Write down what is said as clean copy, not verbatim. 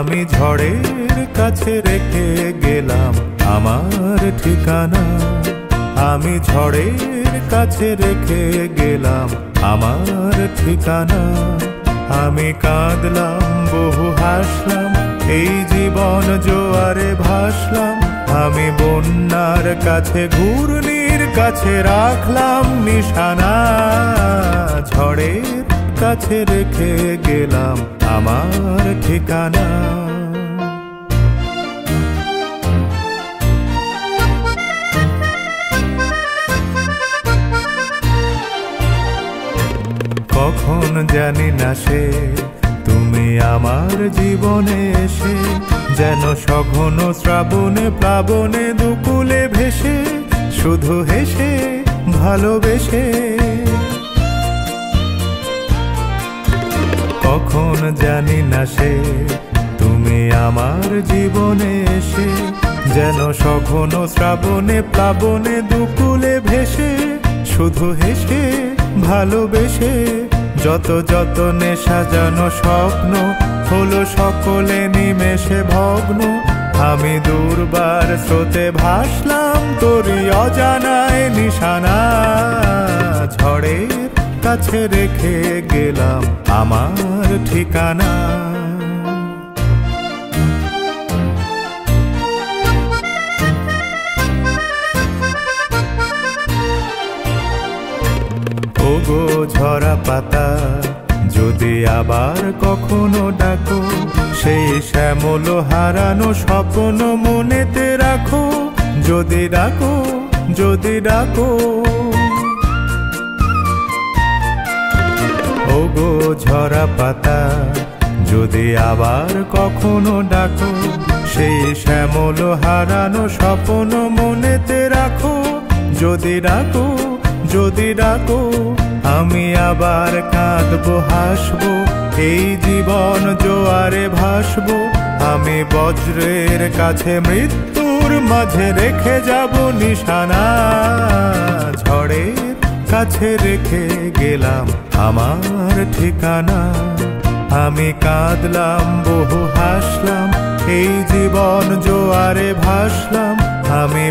আমি ঝড়ের কাছে রেখে গেলাম আমার ঠিকানা। আমি ঝড়ের কাছে রেখে গেলাম আমার ঠিকানা। আমি কাঁদলাম বহু হাসলাম, এই জীবন জোয়ারে ভাসলাম। আমি বন্যার কাছে ঘূর্ণির কাছে রাখলাম নিশানা। ঝড়ের কাছে রেখে গেলাম আমার ঠিকানা। কখন জানি না সে তুমি আমার জীবনে এসে, যেন সঘন শ্রাবণে প্লাবনে দুকুলে ভেসে, শুধু হেসে ভালোবেসে। কখন জানি না সে তুমি আমার জীবনে এসে, যেন সঘন শ্রাবণে প্লাবনে দুকুলে ভেসে, শুধু হেসে ভালোবেসে। যত যতনে সাজানো স্বপ্ন হলো সকলে নিমেষে ভগ্ন। আমি দুর্বার স্রোতে ভাসলাম তোরই অজানায় নিশানা। ঝড়ের কাছে রেখে গেলাম আমার ঠিকানা। ওগো ঝরা পাতা, যদি আবার কখনো ডাকো, সেই শ্যামল হারানো স্বপ্ন মনেতে রাখো। যদি ডাকো, যদি ডাকো। ওগো ঝরা পাতা, যদি আবার কখনো ডাকো, সেই শ্যামল হারানো স্বপ্ন মনেতে রাখো। যদি ডাকো, যদি ডাকো। আমি আবার কাঁদবো হাসবো, এই জীবন জোয়ারে ভাসবো। আমি বজ্রের কাছে মৃত্যুর মাঝে রেখে যাব নিশানা। ঝড়ের কাছে রেখে গেলাম আমার ঠিকানা। আমি কাঁদলাম বহু হাসলাম, এই জীবন জোয়ারে ভাসলাম। আমি